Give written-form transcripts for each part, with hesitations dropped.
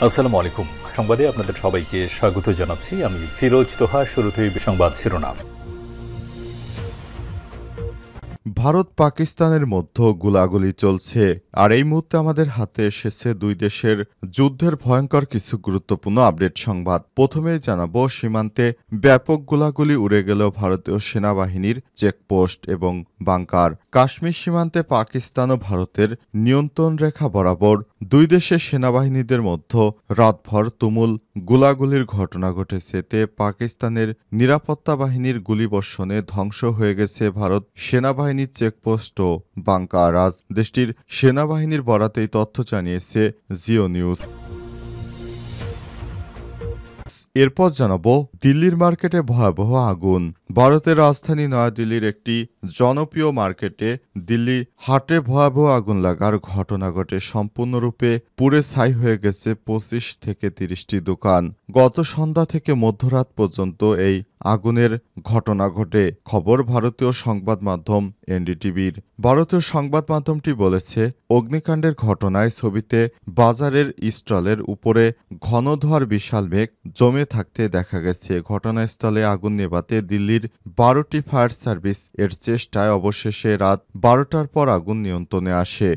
আসসালামু আলাইকুম। সংবাদে আপনাদের সবাইকে স্বাগত জানাচ্ছি। আমি ফিরোজ তোহা। শুরুতেই সংবাদ শিরোনাম। ভারত পাকিস্তানের মধ্যে গোলাগুলি চলছে, আর এই মুহূর্তে আমাদের হাতে এসেছে দুই দেশের যুদ্ধের ভয়ঙ্কর কিছু গুরুত্বপূর্ণ আপডেট সংবাদ। প্রথমেই জানাবো, সীমান্তে ব্যাপক গোলাগুলি উড়ে গেল ভারতীয় সেনাবাহিনীর চেকপোস্ট এবং বাংকার। কাশ্মীর সীমান্তে পাকিস্তান ও ভারতের নিয়ন্ত্রণ রেখা বরাবর দুই দেশের সেনাবাহিনীদের মধ্যে রাতভর তুমুল গোলাগুলির ঘটনা ঘটেছে। এতে পাকিস্তানের নিরাপত্তা বাহিনীর গুলিবর্ষণে ধ্বংস হয়ে গেছে ভারত সেনাবাহিনীর চেকপোস্ট ও বাংকার। আজ দেশটির সেনাবাহিনীর বরাতেই তথ্য জানিয়েছে জিও নিউজ। এরপর জানাবো, দিল্লির মার্কেটে ভয়াবহ আগুন। ভারতের রাজধানী নয়াদিল্লির একটি জনপ্রিয় মার্কেটে দিল্লি হাটে ভয়াবহ আগুন লাগার ঘটনা ঘটে। সম্পূর্ণরূপে পুড়ে ছাই হয়ে গেছে ২৫ থেকে ৩০টি দোকান। গত সন্ধ্যা থেকে মধ্যরাত পর্যন্ত এই আগুনের ঘটনা ঘটে। খবর ভারতীয় সংবাদ মাধ্যম এনডিটিভির। ভারতীয় সংবাদ মাধ্যমটি বলেছে, অগ্নিকাণ্ডের ঘটনায় ছবিতে বাজারের স্টলের উপরে ঘন ধোঁয়ার বিশাল মেঘ জমে থাকতে দেখা গেছে। ঘটনাস্থলে আগুন নেভাতে দিল্লির ১২টি ফায়ার সার্ভিস এর চেষ্টায় অবশেষে রাত ১২টার পর আগুন নিয়ন্ত্রণে আসে।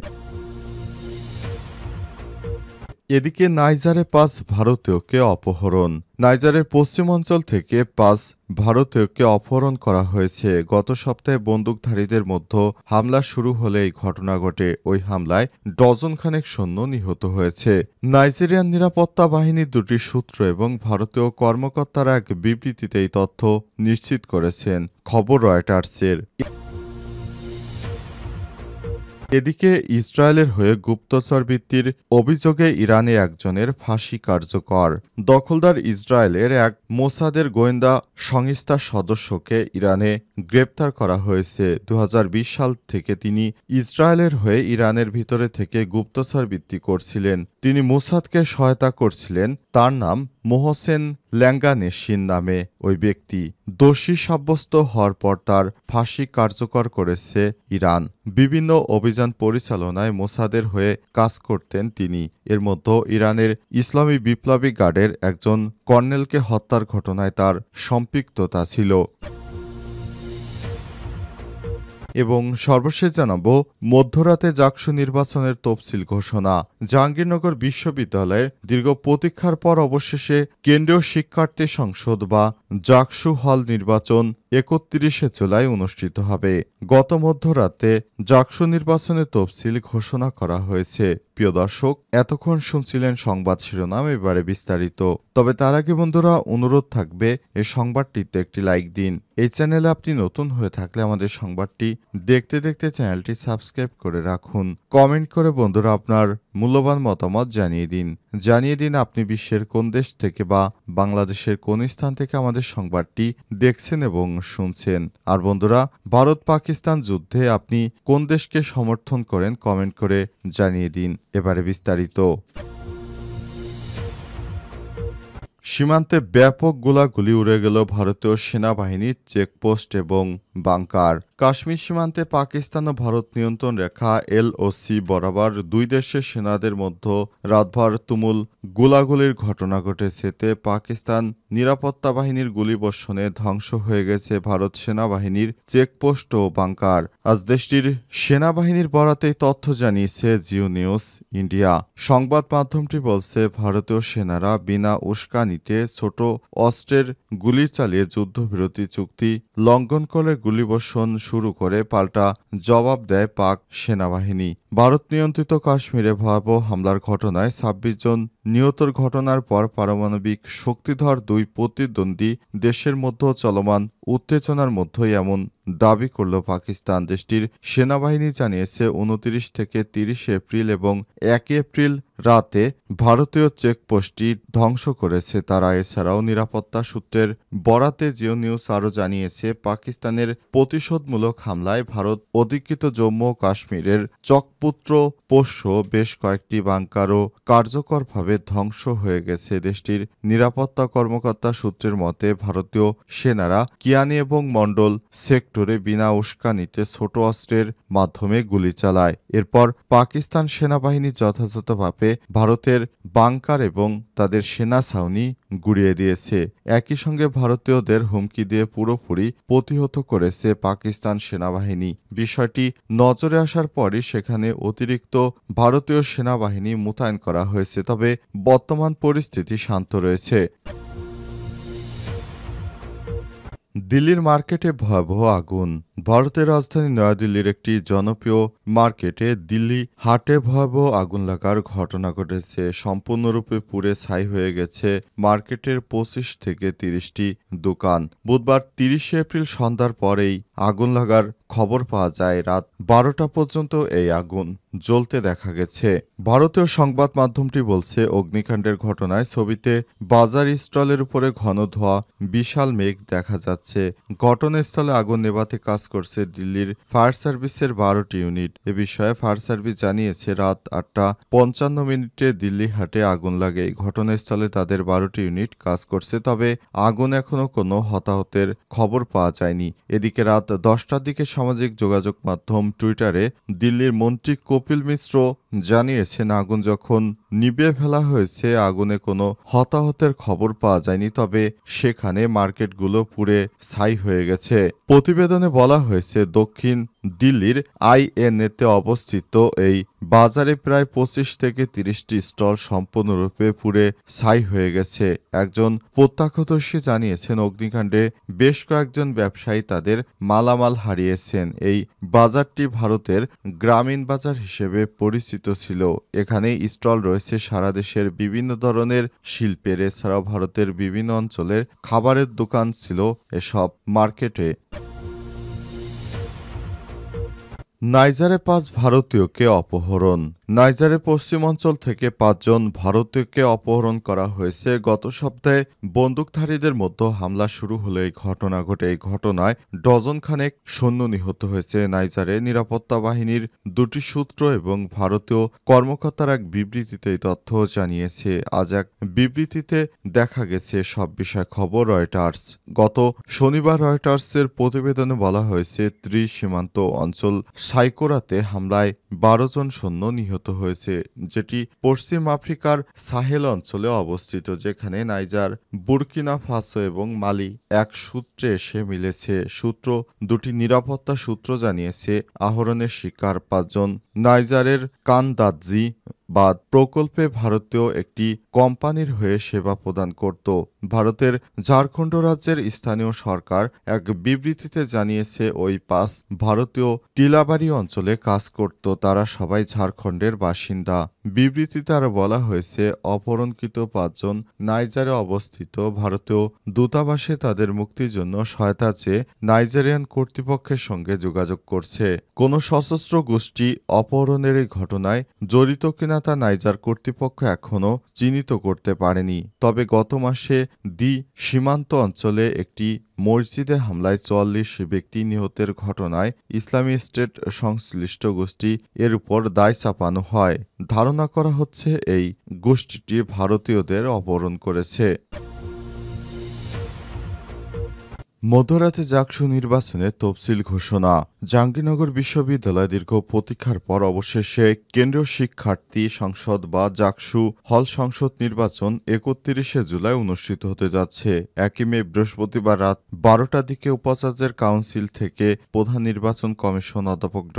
এদিকে নাইজারে ৫ ভারতীয়কে অপহরণ। নাইজারের পশ্চিমাঞ্চল থেকে ৫ ভারতীয়কে অপহরণ করা হয়েছে। গত সপ্তাহে বন্দুকধারীদের মধ্যে হামলা শুরু হলে এই ঘটনা ঘটে। ওই হামলায় ডজনখানেক সৈন্য নিহত হয়েছে। নাইজেরিয়ান নিরাপত্তা বাহিনীর দুটি সূত্র এবং ভারতীয় কর্মকর্তারা এক বিবৃতিতে এই তথ্য নিশ্চিত করেছেন। খবর রয়টার্সের। এদিকে ইসরায়েলের হয়ে গুপ্তচর বৃত্তির অভিযোগে ইরানে একজনের ফাঁসি কার্যকর। দখলদার ইসরায়েলের এক মোসাদের গোয়েন্দা সংস্থার সদস্যকে ইরানে গ্রেপ্তার করা হয়েছে। ২০২০ সাল থেকে তিনি ইসরায়েলের হয়ে ইরানের ভিতরে থেকে গুপ্তচর বৃত্তি করছিলেন। তিনি মোসাদকে সহায়তা করছিলেন। তার নাম মোহসেন ল্যাঙ্গানেশিন নামে ওই ব্যক্তি। দোষী সাব্যস্ত হওয়ার পর তার ফাঁসি কার্যকর করেছে ইরান। বিভিন্ন অভিযান পরিচালনায় মোসাদের হয়ে কাজ করতেন তিনি। এর মধ্যে ইরানের ইসলামী বিপ্লবী গার্ডের একজন কর্নেলকে হত্যার ঘটনায় তার সম্পৃক্ততা ছিল। এবং সর্বশেষ জানাবো, মধ্যরাতে জাকসু নির্বাচনের তফসিল ঘোষণা। জাহাঙ্গীরনগর বিশ্ববিদ্যালয়ে দীর্ঘ প্রতীক্ষার পর অবশেষে কেন্দ্রীয় শিক্ষার্থী সংসদ বা জাকসু হল নির্বাচন ৩১শে জুলাই অনুষ্ঠিত হবে। গত মধ্যরাতে জাকসু নির্বাচনের তফসিল ঘোষণা করা হয়েছে। প্রিয় দর্শক, এতক্ষণ শুনছিলেন সংবাদ শিরোনাম, এবারে বিস্তারিত। তবে তার আগে বন্ধুরা, অনুরোধ থাকবে এই সংবাদটিতে একটি লাইক দিন। এই চ্যানেলে আপনি নতুন হয়ে থাকলে আমাদের সংবাদটি দেখতে দেখতে চ্যানেলটি সাবস্ক্রাইব করে রাখুন। কমেন্ট করে বন্ধুরা আপনার মূল্যবান মতামত জানিয়ে দিন আপনি বিশ্বের কোন দেশ থেকে বা বাংলাদেশের কোন স্থান থেকে আমাদের সংবাদটি দেখছেন এবং শুনছেন। আর বন্ধুরা, ভারত পাকিস্তান যুদ্ধে আপনি কোন দেশকে সমর্থন করেন কমেন্ট করে জানিয়ে দিন। এবারে বিস্তারিত। সীমান্তে ব্যাপক গোলাগুলি উড়ে গেল ভারতীয় সেনাবাহিনীর চেকপোস্ট এবং বাংকার। কাশ্মীর সীমান্তে পাকিস্তান ও ভারত নিয়ন্ত্রণ রেখা এলওসি বরাবর দুই দেশের সেনাদের মধ্যে রাতভর তুমুল গোলাগুলির ঘটনা ঘটেছে। এতে পাকিস্তান নিরাপত্তা বাহিনীর গুলিবর্ষণে ধ্বংস হয়ে গেছে ভারত সেনাবাহিনীর চেকপোস্ট ও বাংকার। আজ দেশটির সেনাবাহিনীর বরাতেই তথ্য জানিয়েছে জিও নিউজ ইন্ডিয়া। সংবাদ মাধ্যমটি বলছে, ভারতীয় সেনারা বিনা উস্কানিতে ছোট অস্ত্রের গুলি চালিয়ে যুদ্ধবিরতি চুক্তি লঙ্ঘন করে গুলিবর্ষণ শুরু করে পাল্টা জবাব দেয় পাক সেনাবাহিনী। ভারত নিয়ন্ত্রিত কাশ্মীরে ভয়াবহ হামলার ঘটনায় ২৬ জন নিহতর ঘটনার পর পারমাণবিক শক্তিধর দুই প্রতিদ্বন্দ্বী দেশের মধ্যে চলমান উত্তেজনার মধ্যেই এমন দাবি করল পাকিস্তান। দেশটির সেনাবাহিনী জানিয়েছে ২৯ থেকে ৩০ এপ্রিল এবং ১ এপ্রিল রাতে ভারতীয় চেকপোস্টটি ধ্বংস করেছে তারা। এছাড়াও নিরাপত্তা সূত্রের বরাতে জিও নিউজ আরও জানিয়েছে, পাকিস্তানের প্রতিশোধমূলক হামলায় ভারত অধিকৃত জম্মু ও কাশ্মীরের চকপুত্র পোষ্য বেশ কয়েকটি বাংকারও কার্যকরভাবে ব্যাপকভাবে ধ্বংস হয়ে গেছে। দেশটির নিরাপত্তা কর্মকর্তা সূত্রের মতে ভারতীয় সেনারা কিয়ানি এবং মন্ডল সেক্টরে বিনা উস্কানিতে ছোট অস্ত্রের মাধ্যমে গুলি চালায়। এরপর পাকিস্তান সেনাবাহিনী যথাযথভাবে ভারতের বাংকার এবং তাদের সেনা ছাউনি গুড়িয়ে দিয়েছে। একই সঙ্গে ভারতীয়দের হুমকি দিয়ে পুরোপুরি প্রতিহত করেছে পাকিস্তান সেনাবাহিনী। বিষয়টি নজরে আসার পরই সেখানে অতিরিক্ত ভারতীয় সেনাবাহিনী মোতায়েন করা হয়েছে। তবে বর্তমান পরিস্থিতি শান্ত রয়েছে। দিল্লির মার্কেটে ভয়াবহ আগুন। ভারতের রাজধানী নয়াদিল্লির একটি জনপ্রিয় মার্কেটে দিল্লি হাটে ভয়াবহ আগুন লাগার ঘটনা ঘটেছে। সম্পূর্ণরূপে পুড়ে ছাই হয়ে গেছে মার্কেটের ২৫ থেকে ৩০টি দোকান। বুধবার ৩০শে এপ্রিল সন্ধ্যার পরেই আগুন লাগার খবর পাওয়া যায়। রাত ১২টা পর্যন্ত এই আগুন জ্বলতে দেখা গেছে। ভারতীয় সংবাদ মাধ্যমটি বলছে, অগ্নিকাণ্ডের ঘটনায় ছবিতে বাজার স্টলের উপরে ঘন ধোঁয়া, বিশাল মেঘ দেখা যাচ্ছে। ঘটনাস্থলে আগুন নেভাতে কাজ করছে দিল্লির ফায়ার সার্ভিসের ১২টি ইউনিট। এ বিষয়ে ফায়ার সার্ভিস জানিয়েছে, রাত ৮টা ৫৫ দিল্লি হাটে আগুন লাগে। ঘটনাস্থলে তাদের ১২টি ইউনিট কাজ করছে। তবে আগুন এখনো কোনো হতাহতের খবর পাওয়া যায়নি। এদিকে রাত ১০টার দিকে সামাজিক যোগাযোগ মাধ্যম টুইটারে দিল্লির মন্ত্রী কপিল মিশ্র জানিয়েছেন, আগুন যখন নিভিয়ে ফেলা হয়েছে আগুনে কোনো হতাহতের খবর পাওয়া যায়নি, তবে সেখানে মার্কেটগুলো পুড়ে ছাই হয়ে গেছে। প্রতিবেদনে বলা হয়েছে, দক্ষিণ দিল্লির আইএনএতে অবস্থিত এই বাজারে প্রায় ২৫ থেকে ৩০টি স্টল সম্পূর্ণরূপে পুড়ে ছাই হয়ে গেছে। একজন প্রত্যক্ষদর্শী জানিয়েছেন, অগ্নিকাণ্ডে বেশ কয়েকজন ব্যবসায়ী তাদের মালামাল হারিয়েছেন। এই বাজারটি ভারতের গ্রামীণ বাজার হিসেবে পরিচিত ছিল। এখানে স্টল রয়েছে সারা দেশের বিভিন্ন ধরনের শিল্পের। এছাড়াও ভারতের বিভিন্ন অঞ্চলের খাবারের দোকান ছিল এসব মার্কেটে। নাইজারে ৫ ভারতীয়কে অপহরণ। নাইজারের পশ্চিমাঞ্চল থেকে ৫ জন ভারতীয়কে অপহরণ করা হয়েছে। গত সপ্তাহে বন্দুকধারীদের মধ্যে হামলা শুরু হলে এই ঘটনা ঘটে। এই ঘটনায় ডজন খানেক সৈন্য নিহত হয়েছে। নাইজারে নিরাপত্তা বাহিনীর ২টি সূত্র এবং ভারতীয় কর্মকর্তার এক বিবৃতিতে এই তথ্য জানিয়েছে। আজ এক বিবৃতিতে দেখা গেছে সব বিষয় খবর রয়টার্স। গত শনিবার রয়টার্সের প্রতিবেদনে বলা হয়েছে, ত্রিসীমান্ত অঞ্চল সাইকোরাতে হামলায় ১২ জন সৈন্য নিহত হয়েছে, যেটি পশ্চিম আফ্রিকার সাহেল অঞ্চলে অবস্থিত, যেখানে নাইজার, বুর্কিনা ফাসো এবং মালি এক সূত্রে এসে মিলেছে। দুটি নিরাপত্তা সূত্র জানিয়েছে, আহরণের শিকার ৫ জন নাইজারের কানদাজি বাদ প্রকল্পে ভারতীয় একটি কোম্পানির হয়ে সেবা প্রদান করত। ভারতের ঝাড়খণ্ড রাজ্যের স্থানীয় সরকার এক বিবৃতিতে জানিয়েছে, ওই ৫ ভারতীয় টিলাবাড়ি অঞ্চলে কাজ করত। তারা সবাই ঝাড়খণ্ডের বাসিন্দা। বিবৃতিতে আরও বলা হয়েছে, অপহরণকৃত ৫ জন নাইজারে অবস্থিত ভারতীয় দূতাবাসে তাদের মুক্তির জন্য সহায়তা চেয়ে নাইজেরিয়ান কর্তৃপক্ষের সঙ্গে যোগাযোগ করছে। কোনো সশস্ত্র গোষ্ঠী অপহরণের এই ঘটনায় জড়িত কিনা তা নাইজার কর্তৃপক্ষ এখনও চিহ্নিত করতে পারেনি। তবে গত মাসে সীমান্ত অঞ্চলে একটি মসজিদে হামলায় ৪৪ ব্যক্তি নিহতের ঘটনায় ইসলামী স্টেট সংশ্লিষ্ট গোষ্ঠী এর উপর দায় চাপানো হয়। ধারণা করা হচ্ছে, এই গোষ্ঠীটি ভারতীয়দের অপহরণ করেছে। মধ্যরাতে জাকসু নির্বাচনে তফসিল ঘোষণা। জাহাঙ্গীরনগর বিশ্ববিদ্যালয় দীর্ঘ প্রতীক্ষার পর অবশেষে কেন্দ্রীয় শিক্ষার্থী সংসদ বা জাকসু হল সংসদ নির্বাচন ৩১শে জুলাই অনুষ্ঠিত হতে যাচ্ছে। ১ মে বৃহস্পতিবার রাত ১২টার দিকে উপাচার্যের কাউন্সিল থেকে প্রধান নির্বাচন কমিশন অধ্যাপক ড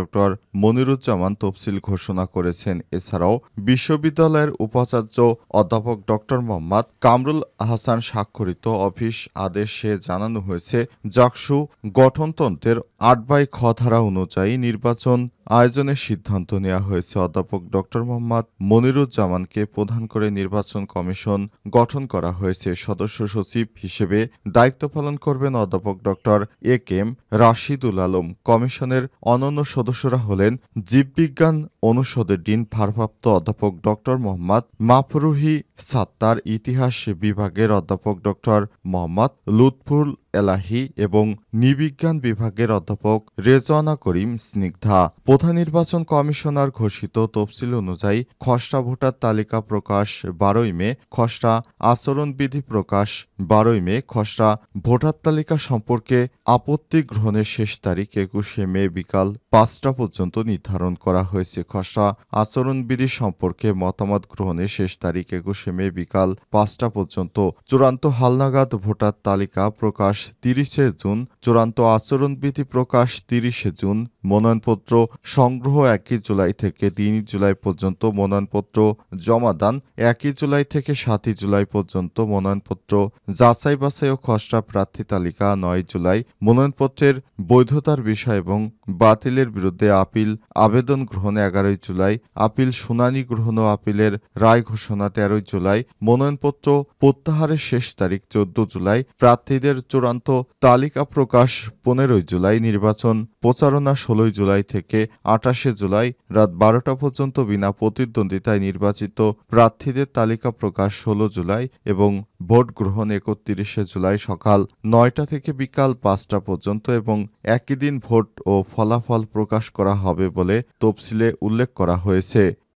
মনিরুজ্জামান তফসিল ঘোষণা করেছেন। এছাড়াও বিশ্ববিদ্যালয়ের উপাচার্য অধ্যাপক ড মোহাম্মদ কামরুল আহসান স্বাক্ষরিত অফিস আদেশে জানানো হয়েছে, জাকসু গঠনতন্ত্রের ৮/খ ধারা অনুযায়ী নির্বাচন আয়োজনের সিদ্ধান্ত নেওয়া হয়েছে। অধ্যাপক ড মোহাম্মদ মনিরুজ্জামানকে প্রধান করে নির্বাচন কমিশন গঠন করা হয়েছে। সদস্য সচিব হিসেবে দায়িত্ব পালন করবেন অধ্যাপক ড এ.কে.এম. রাশিদুল আলম। কমিশনের অন্যান্য সদস্যরা হলেন জীববিজ্ঞান অনুষদের ডিন ভারপ্রাপ্ত অধ্যাপক ড মোহাম্মদ মাফরুহি সাত্তার, ইতিহাস বিভাগের অধ্যাপক ড মোহাম্মদ লুৎফুল এলাহি এবং নৃবিজ্ঞান বিভাগের অধ্যাপক রেজওয়ানা করিম স্নিগ্ধা। প্রধান নির্বাচন কমিশনার ঘোষিত তফসিল অনুযায়ী খসড়া ভোটার তালিকা প্রকাশ 12ই মে, খসড়া আচরণবিধি প্রকাশ 12ই মে, খসড়া ভোটার তালিকা সম্পর্কে আপত্তি গ্রহণের শেষ তারিখ 21শে মে বিকাল 5টা পর্যন্ত নির্ধারণ করা হয়েছে। খসড়া আচরণবিধি সম্পর্কে মতামত গ্রহণের শেষ তারিখ 21শে মে বিকাল 5টা পর্যন্ত। চূড়ান্ত হালনাগাদ ভোটার তালিকা প্রকাশ 30শে জুন, চূড়ান্ত আচরণবিধি প্রকাশ 30শে জুন, মনোনয়নপত্র সংগ্রহ 1 জুলাই থেকে 3 জুলাই পর্যন্ত, মনোনয়নপত্র জমাদান 1 জুলাই থেকে 7 জুলাই পর্যন্ত, মনোনয়নপত্র যাচাই বাছাই ও খসড়া প্রার্থী তালিকা 9 জুলাই, মনোনয়নপত্রের বৈধতার বিষয় এবং বাতিলের বিরুদ্ধে আপিল আবেদন গ্রহণ 11 জুলাই, আপিল শুনানি গ্রহণ ও আপিলের রায় ঘোষণা 13 জুলাই, মনোনয়নপত্র প্রত্যাহারের শেষ তারিখ 14 জুলাই, প্রার্থীদের চূড়ান্ত তালিকা প্রকাশ 15 জুলাই, নির্বাচন প্রচারণা 16 জুলাই থেকে 28 জুলাই রাত 12টা পর্যন্ত, বিনা প্রতিদ্বন্দ্বিতায় নির্বাচিত প্রার্থীদের তালিকা প্রকাশ 16 জুলাই এবং ভোট গ্রহণ 31শে জুলাই সকাল 9টা থেকে বিকাল 5টা পর্যন্ত এবং একই দিন ভোট ও ফলাফল প্রকাশ করা হবে বলে তফসিলে উল্লেখ করা হয়েছে।